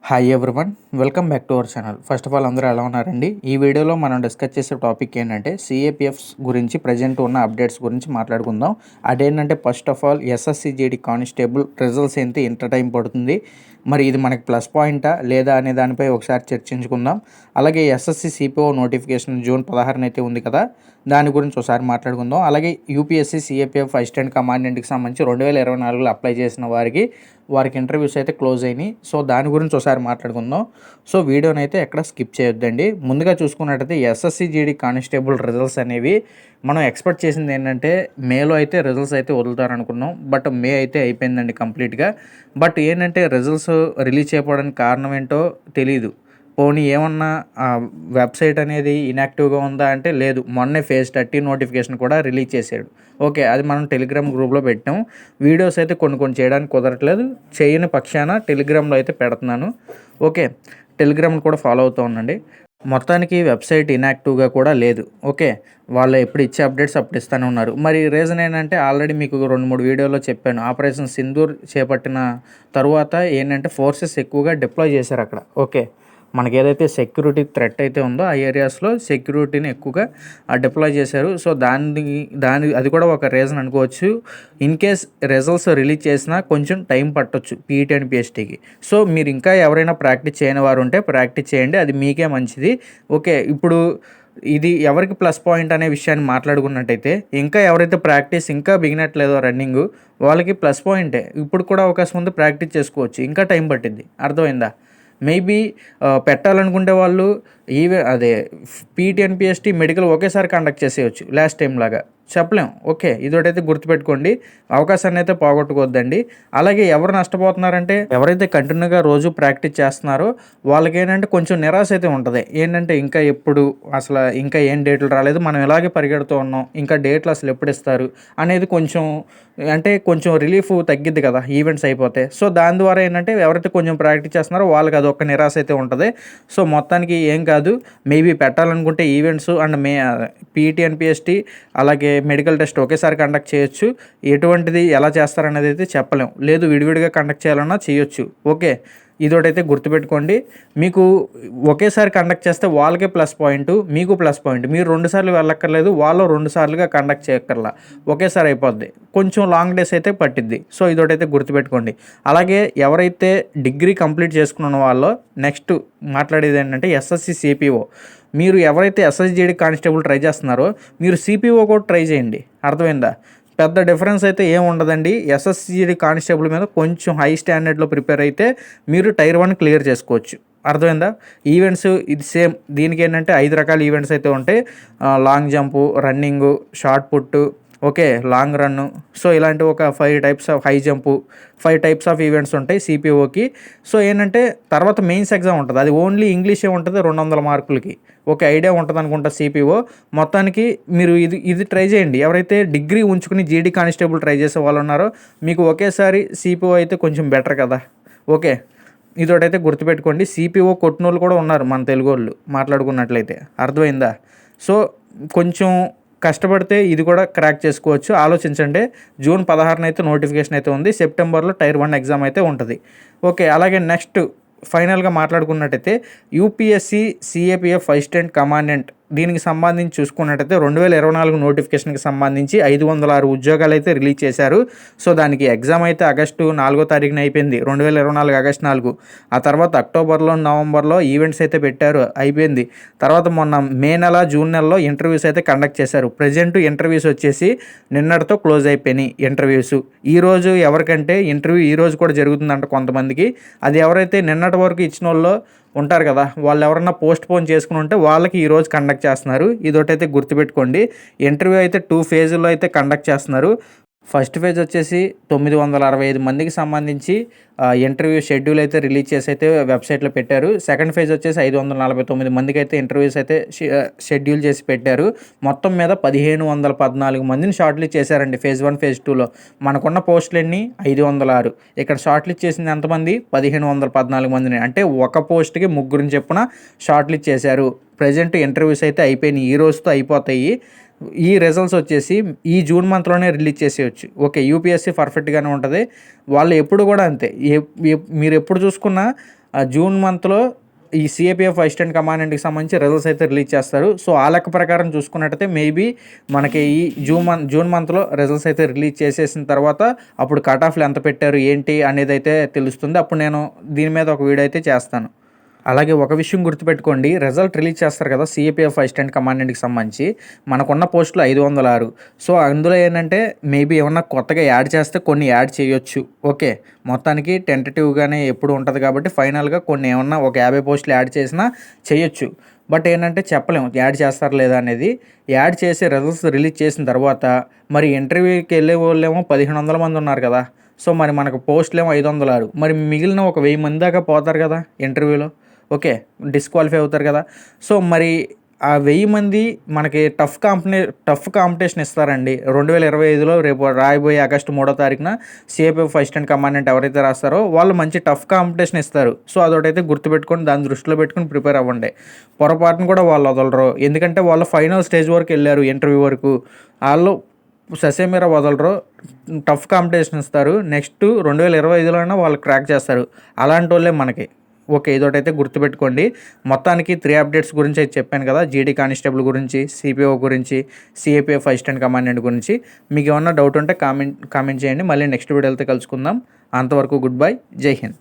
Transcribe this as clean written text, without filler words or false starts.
Hi everyone, welcome back to our channel. First of all అందరూ ఎలా ఉన్నారండి? ఈ వీడియోలో మనం డిస్కస్ చేసే టాపిక్ ఏంటంటే సిఏపిఎఫ్స్ గురించి ప్రజెంట్ ఉన్న అప్డేట్స్ గురించి మాట్లాడుకుందాం. అదేంటంటే first of all SSC GD constable results ఏంటి, ఎంత టైం పడుతుంది, మరి ఇది మనకి ప్లస్ పాయింటా లేదా అనే దానిపై ఒకసారి చర్చించుకుందాం. అలాగే ఎస్ఎస్సి సిపిఓ నోటిఫికేషన్ జూన్ 16 అయితే ఉంది కదా, దాని గురించి ఒకసారి మాట్లాడుకుందాం. అలాగే యూపీఎస్సి సిఏపిఎఫ్ అసిస్టెంట్ కమాండెంట్కి సంబంధించి 2024లో అప్లై చేసిన వారికి ఇంటర్వ్యూస్ అయితే క్లోజ్ అయినాయి. సో దాని గురించి ఒకసారి మాట్లాడుకుందాం. సో వీడియోని అయితే ఎక్కడ స్కిప్ చేయొద్దండి. ముందుగా చూసుకున్నట్టయితే ఎస్ఎస్సి జీడీ కానిస్టేబుల్ రిజల్ట్స్ అనేవి మనం ఎక్స్పెక్ట్ చేసింది ఏంటంటే మేలో అయితే రిజల్ట్స్ అయితే వదులుతారనుకున్నాం. బట్ మే అయితే అయిపోయిందండి కంప్లీట్గా. బట్ ఏంటంటే రిజల్ట్స్ రిలీజ్ చేయకపోవడానికి కారణం ఏంటో తెలీదు. పోనీ ఏమన్నా వెబ్సైట్ అనేది ఇన్యాక్టివ్గా ఉందా అంటే లేదు, మొన్నే ఫేజ్ 30 నోటిఫికేషన్ కూడా రిలీజ్ చేశాడు. ఓకే, అది మనం టెలిగ్రామ్ గ్రూప్లో పెట్టాం. వీడియోస్ అయితే కొన్ని చేయడానికి కుదరట్లేదు, చేయని పక్షాన టెలిగ్రామ్లో అయితే పెడుతున్నాను. ఓకే, టెలిగ్రామ్ కూడా ఫాలో అవుతూ ఉండండి. మొత్తానికి వెబ్సైట్ ఇన్యాక్టివ్గా కూడా లేదు. ఓకే, వాళ్ళు ఎప్పుడు ఇచ్చే అప్డేట్స్ అప్పుడు ఇస్తూనే ఉన్నారు. మరి రీజన్ ఏంటంటే ఆల్రెడీ మీకు 2-3 వీడియోలో చెప్పాను. ఆపరేషన్ సింధూర్ చేపట్టిన తరువాత ఏంటంటే ఫోర్సెస్ ఎక్కువగా డిప్లాయ్ చేశారు అక్కడ. ఓకే, మనకి ఏదైతే సెక్యూరిటీ థ్రెట్ అయితే ఉందో ఆ ఏరియాస్లో సెక్యూరిటీని ఎక్కువగా డిప్లాయ్ చేశారు. సో అది కూడా ఒక రీజన్ అనుకోవచ్చు. ఇన్ కేస్ రిజల్ట్స్ రిలీజ్ చేసినా కొంచెం టైం పట్టొచ్చు పీఈటీ అండ్ పిఎస్టీకి. సో మీరు ఇంకా ఎవరైనా ప్రాక్టీస్ చేయని వారు ఉంటే ప్రాక్టీస్ చేయండి, అది మీకే మంచిది. ఓకే, ఇప్పుడు ఇది ఎవరికి ప్లస్ పాయింట్ అనే విషయాన్ని మాట్లాడుకున్నట్టయితే ఇంకా ఎవరైతే ప్రాక్టీస్ ఇంకా బిగినట్లేదో రన్నింగ్ వాళ్ళకి ప్లస్ పాయింటే. ఇప్పుడు కూడా అవకాశం ఉంది, ప్రాక్టీస్ చేసుకోవచ్చు. ఇంకా టైం పట్టింది, అర్థమైందా? మేబీ పెట్టాలనుకుంటే వాళ్ళు అదే పీటీ అండ్ పిఎస్టీ మెడికల్ ఒకేసారి కండక్ట్ చేసేయచ్చు లాస్ట్ టైం లాగా, చెప్పలేం. ఓకే, ఇదొకటైతే గుర్తుపెట్టుకోండి, అవకాశాన్ని అయితే పోగొట్టుకోవద్దండి. అలాగే ఎవరు నష్టపోతున్నారంటే ఎవరైతే కంటిన్యూగా రోజు ప్రాక్టీస్ చేస్తున్నారో వాళ్ళకి ఏంటంటే కొంచెం నిరాశ అయితే ఉంటుంది. ఏంటంటే ఇంకా ఏం డేట్లు రాలేదు, మనం ఇలాగే పరిగెడుతూ ఉన్నాం, ఇంకా డేట్లు అసలు ఎప్పుడు ఇస్తారు అనేది కొంచెం రిలీఫ్ తగ్గిద్ది కదా ఈవెంట్స్ అయిపోతే. సో దాని ద్వారా ఏంటంటే ఎవరైతే కొంచెం ప్రాక్టీస్ చేస్తున్నారో వాళ్ళకి అదొక నిరాశ అయితే ఉంటుంది. సో మొత్తానికి ఏం కాదు, మేబీ పెట్టాలనుకుంటే events and PET and PST అలాగే మెడికల్ టెస్ట్ ఒకేసారి కండక్ట్ చేయొచ్చు. ఎటువంటిది ఎలా చేస్తారనేది అయితే చెప్పలేం. లేదు, విడివిడిగా కండక్ట్ చేయాలన్నా చేయొచ్చు. ఓకే, ఇదొకటైతే గుర్తుపెట్టుకోండి. మీకు ఒకేసారి కండక్ట్ చేస్తే వాళ్ళకే ప్లస్ పాయింట్, మీకు ప్లస్ పాయింట్. మీరు 2 సార్లు వెళ్ళక్కర్లేదు, వాళ్ళు 2 సార్లుగా కండక్ట్ చేయక్కర్లా, ఒకేసారి అయిపోద్ది. కొంచెం లాంగ్ డేస్ అయితే పట్టిద్ది. సో ఇదొకటైతే గుర్తుపెట్టుకోండి. అలాగే ఎవరైతే డిగ్రీ కంప్లీట్ చేసుకున్న వాళ్ళో నెక్స్ట్ మాట్లాడేది ఏంటంటే ఎస్ఎస్సి సిపిఓ. మీరు ఎవరైతే ఎస్ఎస్జిడి కానిస్టేబుల్ ట్రై చేస్తున్నారో మీరు సిపిఓ కూడా ట్రై చేయండి, అర్థమైందా? పెద్ద డిఫరెన్స్ అయితే ఏం ఉండదండి. ఎస్ఎస్సిడి కానిస్టేబుల్ మీద కొంచెం హై స్టాండర్డ్లో ప్రిపేర్ అయితే మీరు టైర్ 1 క్లియర్ చేసుకోవచ్చు, అర్థమైందా? ఈవెంట్స్ ఇది సేమ్. దీనికి ఏంటంటే 5 రకాల ఈవెంట్స్ అయితే ఉంటాయి. లాంగ్ జంపు, రన్నింగు, షార్ట్ పుట్టు, ఓకే, లాంగ్ రన్ను. సో ఇలాంటి ఒక 5 types of high jump, 5 types of events ఉంటాయి సిపిఓకి. సో ఏంటంటే తర్వాత మెయిన్స్ ఎగ్జామ్ ఉంటుంది, అది ఓన్లీ ఇంగ్లీషే ఉంటుంది 200 మార్కులకి. ఓకే, ఐడియా ఉంటుంది అనుకుంటా సిపిఓ. మొత్తానికి మీరు ఇది ట్రై చేయండి. ఎవరైతే డిగ్రీ ఉంచుకుని జీడీ కానిస్టేబుల్ ట్రై చేసే వాళ్ళు ఉన్నారో మీకు ఒకేసారి సిపిఓ అయితే కొంచెం బెటర్ కదా. ఓకే, ఇదొకటైతే గుర్తుపెట్టుకోండి. సిపిఓ కొట్టినోళ్ళు కూడా ఉన్నారు మన తెలుగు వాళ్ళు మాట్లాడుకున్నట్లయితే, అర్థమైందా? సో కొంచెం కష్టపడితే ఇది కూడా క్రాక్ చేసుకోవచ్చు, ఆలోచించండి. జూన్ 16 అయితే నోటిఫికేషన్ అయితే ఉంది, సెప్టెంబర్లో టైర్ 1 ఎగ్జామ్ అయితే ఉంటుంది. ఓకే, అలాగే నెక్స్ట్ ఫైనల్గా మాట్లాడుకున్నట్టయితే యూపీఎస్సి సిఏపిఎఫ్ అసిస్టెంట్ కమాండెంట్ దీనికి సంబంధించి చూసుకున్నట్టయితే 2024 నోటిఫికేషన్కి సంబంధించి 506 ఉద్యోగాలు అయితే రిలీజ్ చేశారు. సో దానికి ఎగ్జామ్ అయితే ఆగస్టు 4వ తారీఖున అయిపోయింది, 2024 ఆగస్టు 4. ఆ తర్వాత అక్టోబర్లో నవంబర్లో ఈవెంట్స్ అయితే పెట్టారు, అయిపోయింది. తర్వాత మొన్న మే నెల జూన్ నెలలో ఇంటర్వ్యూస్ అయితే కండక్ట్ చేశారు. ప్రజెంట్ ఇంటర్వ్యూస్ వచ్చేసి నిన్నటితో క్లోజ్ అయిపోయినాయి ఇంటర్వ్యూస్. ఈరోజు ఎవరికంటే ఇంటర్వ్యూ ఈరోజు కూడా జరుగుతుందంట కొంతమందికి. అది ఎవరైతే నిన్నటి వరకు ఇచ్చిన వాళ్ళు ఉంటారు కదా, వాళ్ళు ఎవరన్నా పోస్ట్ పోన్ చేసుకుని ఉంటే వాళ్ళకి ఈరోజు కండక్ట్ చేస్తున్నారు. ఇదొకటైతే గుర్తుపెట్టుకోండి. ఇంటర్వ్యూ అయితే 2 ఫేజుల్లో అయితే కండక్ట్ చేస్తున్నారు. ఫస్ట్ ఫేజ్ వచ్చేసి 965 మందికి సంబంధించి ఇంటర్వ్యూ షెడ్యూల్ అయితే రిలీజ్ చేసి అయితే వెబ్సైట్లో పెట్టారు. సెకండ్ ఫేజ్ వచ్చేసి 549 మందికి అయితే ఇంటర్వ్యూస్ అయితే షెడ్యూల్ చేసి పెట్టారు. మొత్తం మీద 1514 మందిని షార్ట్ లిస్ట్ చేశారండి ఫేజ్ 1 ఫేజ్ 2లో. మనకున్న పోస్టులు ఎన్ని? 506. ఇక్కడ షార్ట్ లిస్ట్ చేసింది ఎంతమంది? 1514 మందిని. అంటే ఒక పోస్ట్కి 3 చొప్పున షార్ట్ లిస్ట్ చేశారు. ప్రజెంట్ ఇంటర్వ్యూస్ అయితే అయిపోయినాయి, ఈ రోజుతో అయిపోతాయి. ఈ రిజల్ట్స్ వచ్చేసి ఈ జూన్ మంత్లోనే రిలీజ్ చేసేయచ్చు. ఓకే, యూపీఎస్సీ పర్ఫెక్ట్గానే ఉంటుంది. వాళ్ళు ఎప్పుడు కూడా అంతే, మీరు ఎప్పుడు చూసుకున్నా జూన్ మంత్లో ఈ సిఏపిఎఫ్ అసిస్టెంట్ కమాండెంట్కి సంబంధించి రిజల్ట్స్ అయితే రిలీజ్ చేస్తారు. సో ఆ లెక్క ప్రకారం చూసుకున్నట్టయితే మేబీ మనకి ఈ జూన్ మంత్లో రిజల్ట్స్ అయితే రిలీజ్ చేసేసిన తర్వాత అప్పుడు కట్ ఆఫ్లు ఎంత పెట్టారు ఏంటి అనేది అయితే తెలుస్తుంది. అప్పుడు నేను దీని మీద ఒక వీడియో అయితే చేస్తాను. అలాగే ఒక విషయం గుర్తుపెట్టుకోండి, రిజల్ట్ రిలీజ్ చేస్తారు కదా సిఏపిఎఫ్ అసిస్టెంట్ కమాండెంట్కి సంబంధించి, మనకున్న పోస్టులు 506. సో అందులో ఏంటంటే మేబీ ఏమన్నా కొత్తగా యాడ్ చేస్తే కొన్ని యాడ్ చేయొచ్చు. ఓకే, మొత్తానికి టెంటేటివ్గానే ఎప్పుడు ఉంటుంది కాబట్టి ఫైనల్గా కొన్ని ఏమన్నా ఒక 50 పోస్టులు యాడ్ చేసినా చేయొచ్చు. బట్ ఏంటంటే చెప్పలేము యాడ్ చేస్తారు లేదా అనేది. యాడ్ చేసి రిజల్ట్స్ రిలీజ్ చేసిన తర్వాత మరి ఇంటర్వ్యూకి వెళ్ళే వాళ్ళేమో 1500 మంది ఉన్నారు కదా. సో మరి మనకు పోస్టులేమో 506, మరి మిగిలిన ఒక 1000 మంది దాకా పోతారు కదా ఇంటర్వ్యూలో. ఓకే, డిస్క్వాలిఫై అవుతారు కదా. సో మరి ఆ 1000 మంది మనకి టఫ్ కాంపిటీషన్ ఇస్తారండి 2025లో. రేపు రాయబోయే ఆగస్టు 3వ తారీఖున సిఏపిఎఫ్ అసిస్టెంట్ కమాండెంట్ ఎవరైతే రాస్తారో వాళ్ళు మంచి టఫ్ కాంపిటీషన్ ఇస్తారు. సో అదొకటైతే గుర్తుపెట్టుకొని దాన్ని దృష్టిలో పెట్టుకుని ప్రిపేర్ అవ్వండి. పొరపాటును కూడా వాళ్ళు వదలరు, ఎందుకంటే వాళ్ళు ఫైనల్ స్టేజ్ వరకు వెళ్ళారు, ఇంటర్వ్యూ వరకు. వాళ్ళు ససేమిరా వదలరు, టఫ్ కాంపిటీషన్ ఇస్తారు. నెక్స్ట్ 2025లోనే వాళ్ళు క్రాక్ చేస్తారు. అలాంటి వాళ్ళే మనకి. ఓకే, ఇదొకటైతే గుర్తుపెట్టుకోండి. మొత్తానికి 3 అప్డేట్స్ గురించి అయితే చెప్పాను కదా, జీడీ కానిస్టేబుల్ గురించి, సిపిఓ గురించి, సిఏపిఎఫ్ అసిస్టెంట్ కమాండెంట్ గురించి. మీకు ఏమన్నా డౌట్ ఉంటే కామెంట్ చేయండి. మళ్ళీ నెక్స్ట్ వీడియోతో కలుసుకుందాం. అంతవరకు గుడ్ బై, జై హింద్.